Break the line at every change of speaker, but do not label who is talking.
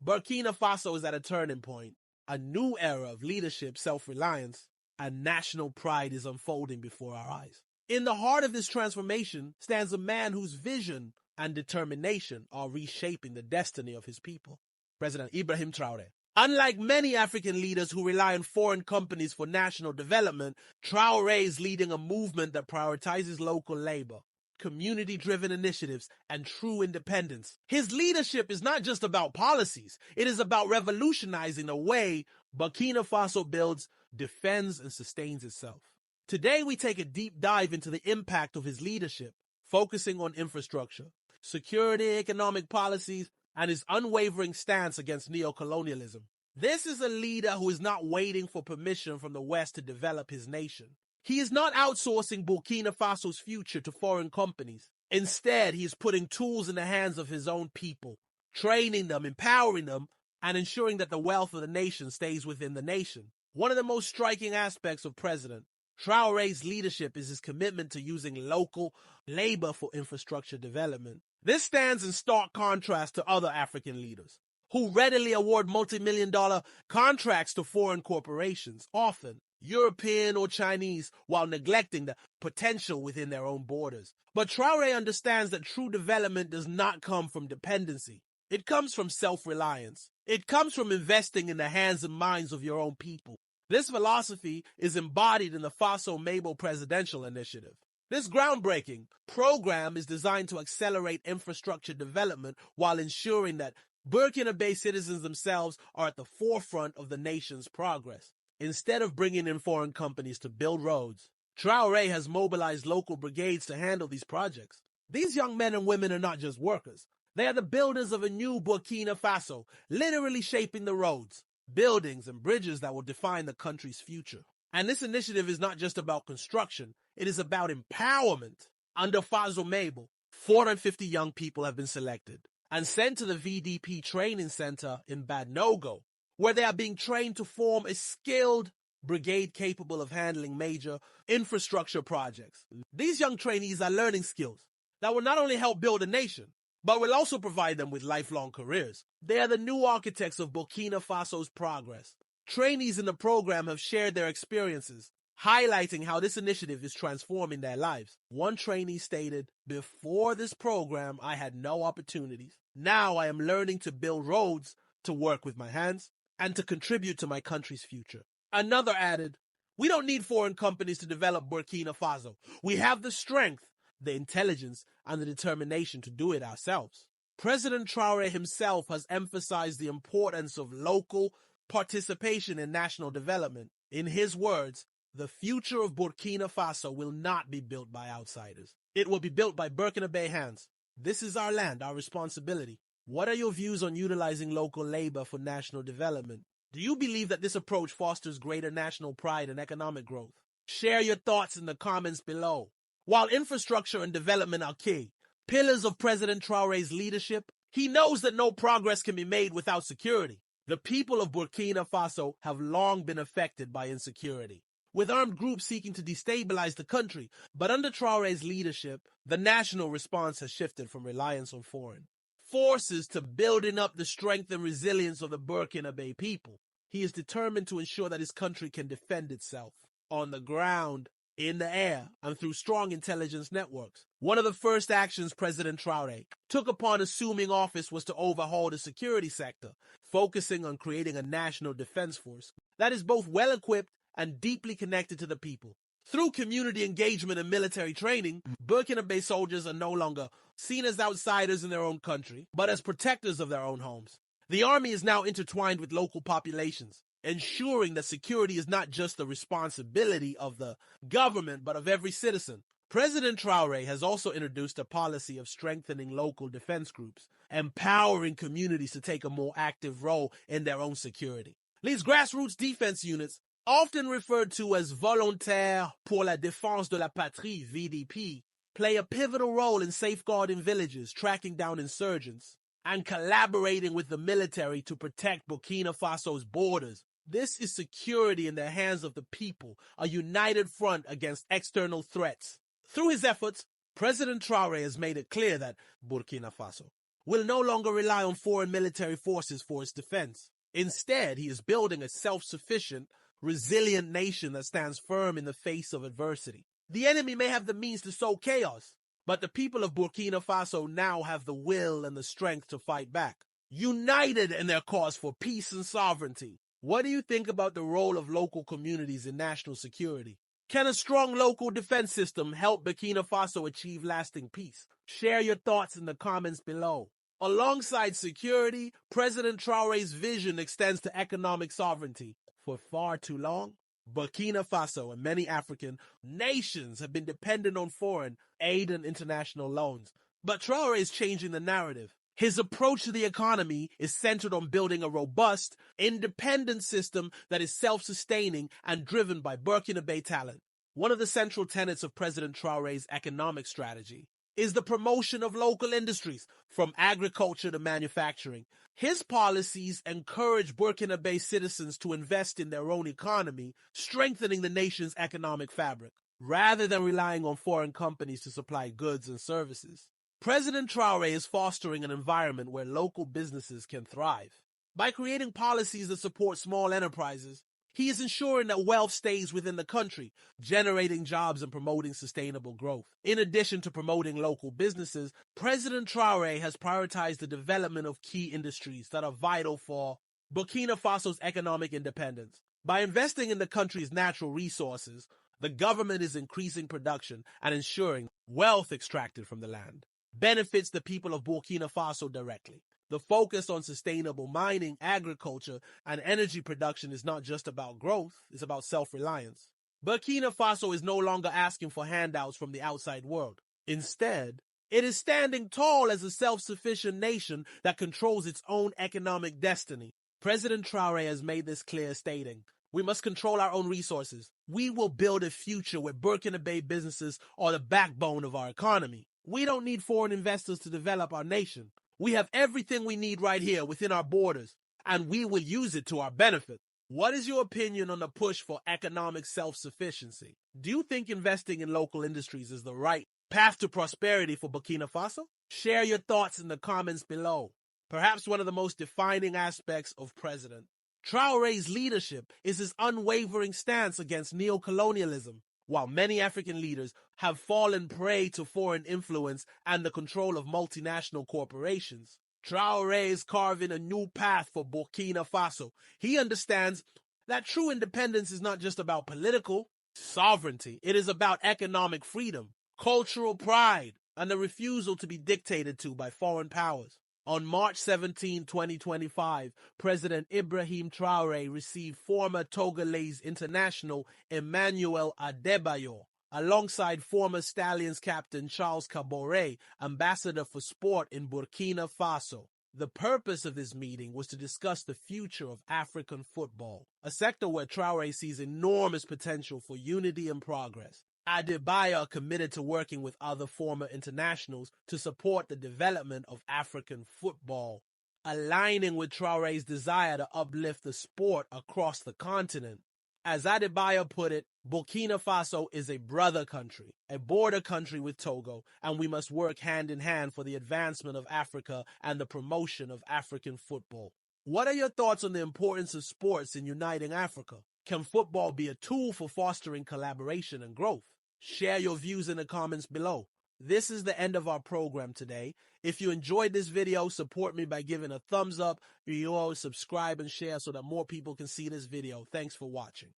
Burkina Faso is at a turning point. A new era of leadership, self-reliance, and national pride is unfolding before our eyes. In the heart of this transformation stands a man whose vision and determination are reshaping the destiny of his people. President Ibrahim Traoré. Unlike many African leaders who rely on foreign companies for national development, Traoré is leading a movement that prioritizes local labor, community-driven initiatives, and true independence. His leadership is not just about policies. It is about revolutionizing the way Burkina Faso builds, defends, and sustains itself. Today, we take a deep dive into the impact of his leadership, focusing on infrastructure, security, economic policies, and his unwavering stance against neocolonialism. This is a leader who is not waiting for permission from the West to develop his nation. He is not outsourcing Burkina Faso's future to foreign companies. Instead, he is putting tools in the hands of his own people, training them, empowering them, and ensuring that the wealth of the nation stays within the nation. One of the most striking aspects of President Traoré's leadership is his commitment to using local labor for infrastructure development. This stands in stark contrast to other African leaders who readily award multi-million-dollar contracts to foreign corporations, often European or Chinese, while neglecting the potential within their own borders. But Traoré understands that true development does not come from dependency. It comes from self-reliance. It comes from investing in the hands and minds of your own people. This philosophy is embodied in the Faso Mêbo presidential initiative. This groundbreaking program is designed to accelerate infrastructure development while ensuring that Burkina-based citizens themselves are at the forefront of the nation's progress. Instead of bringing in foreign companies to build roads, Traoré has mobilized local brigades to handle these projects. These young men and women are not just workers. They are the builders of a new Burkina Faso, literally shaping the roads, buildings, and bridges that will define the country's future. And this initiative is not just about construction, it is about empowerment. Under Faso Mêbo, 450 young people have been selected and sent to the VDP training center in Badnogo, where they are being trained to form a skilled brigade capable of handling major infrastructure projects. These young trainees are learning skills that will not only help build a nation, but will also provide them with lifelong careers. They are the new architects of Burkina Faso's progress. Trainees in the program have shared their experiences, highlighting how this initiative is transforming their lives. One trainee stated, "Before this program, I had no opportunities. Now I am learning to build roads, to work with my hands, and to contribute to my country's future." Another added, "We don't need foreign companies to develop Burkina Faso. We have the strength, the intelligence, and the determination to do it ourselves." President Traoré himself has emphasized the importance of local participation in national development. In his words, the future of Burkina Faso will not be built by outsiders. It will be built by Burkinabe hands. This is our land, our responsibility. What are your views on utilizing local labor for national development? Do you believe that this approach fosters greater national pride and economic growth? Share your thoughts in the comments below. While infrastructure and development are key, pillars of President Traoré's leadership, he knows that no progress can be made without security. The people of Burkina Faso have long been affected by insecurity, with armed groups seeking to destabilize the country. But under Traoré's leadership, the national response has shifted from reliance on foreign forces to building up the strength and resilience of the Burkinabe people. He is determined to ensure that his country can defend itself on the ground, in the air, and through strong intelligence networks. One of the first actions President Traoré took upon assuming office was to overhaul the security sector, focusing on creating a national defense force that is both well-equipped and deeply connected to the people. Through community engagement and military training, Burkinabe soldiers are no longer seen as outsiders in their own country, but as protectors of their own homes. The army is now intertwined with local populations, ensuring that security is not just the responsibility of the government, but of every citizen. President Traoré has also introduced a policy of strengthening local defense groups, empowering communities to take a more active role in their own security. These grassroots defense units, often referred to as Volontaires pour la Défense de la Patrie, VDP, play a pivotal role in safeguarding villages, tracking down insurgents, and collaborating with the military to protect Burkina Faso's borders. This is security in the hands of the people, a united front against external threats. Through his efforts, President Traoré has made it clear that Burkina Faso will no longer rely on foreign military forces for its defense. Instead, he is building a self-sufficient, resilient nation that stands firm in the face of adversity. The enemy may have the means to sow chaos, but the people of Burkina Faso now have the will and the strength to fight back, united in their cause for peace and sovereignty. What do you think about the role of local communities in national security? Can a strong local defense system help Burkina Faso achieve lasting peace? Share your thoughts in the comments below. Alongside security, President Traoré's vision extends to economic sovereignty. For far too long, Burkina Faso and many African nations have been dependent on foreign aid and international loans. But Traoré is changing the narrative. His approach to the economy is centered on building a robust, independent system that is self-sustaining and driven by Burkinabe talent. One of the central tenets of President Traoré's economic strategy is the promotion of local industries, from agriculture to manufacturing. His policies encourage Burkinabe citizens to invest in their own economy, strengthening the nation's economic fabric, rather than relying on foreign companies to supply goods and services. President Traoré is fostering an environment where local businesses can thrive. By creating policies that support small enterprises, he is ensuring that wealth stays within the country, generating jobs and promoting sustainable growth. In addition to promoting local businesses, President Traoré has prioritized the development of key industries that are vital for Burkina Faso's economic independence. By investing in the country's natural resources, the government is increasing production and ensuring wealth extracted from the land benefits the people of Burkina Faso directly. The focus on sustainable mining, agriculture, and energy production is not just about growth, it's about self-reliance. Burkina Faso is no longer asking for handouts from the outside world. Instead, it is standing tall as a self-sufficient nation that controls its own economic destiny. President Traoré has made this clear, stating, "We must control our own resources. We will build a future where Burkinabe businesses are the backbone of our economy. We don't need foreign investors to develop our nation. We have everything we need right here within our borders, and we will use it to our benefit." What is your opinion on the push for economic self-sufficiency? Do you think investing in local industries is the right path to prosperity for Burkina Faso? Share your thoughts in the comments below. Perhaps one of the most defining aspects of President Traoré's leadership is his unwavering stance against neocolonialism. While many African leaders have fallen prey to foreign influence and the control of multinational corporations, Traoré is carving a new path for Burkina Faso. He understands that true independence is not just about political sovereignty. It is about economic freedom, cultural pride, and the refusal to be dictated to by foreign powers. On March 17, 2025, President Ibrahim Traoré received former Togolese international Emmanuel Adebayor, alongside former Stallions captain Charles Kabore, ambassador for sport in Burkina Faso. The purpose of this meeting was to discuss the future of African football, a sector where Traoré sees enormous potential for unity and progress. Adebayor committed to working with other former internationals to support the development of African football, aligning with Traoré's desire to uplift the sport across the continent. As Adebayor put it, Burkina Faso is a brother country, a border country with Togo, and we must work hand in hand for the advancement of Africa and the promotion of African football. What are your thoughts on the importance of sports in uniting Africa? Can football be a tool for fostering collaboration and growth? Share your views in the comments below. This is the end of our program today. If you enjoyed this video, support me by giving a thumbs up. You always subscribe and share so that more people can see this video. Thanks for watching.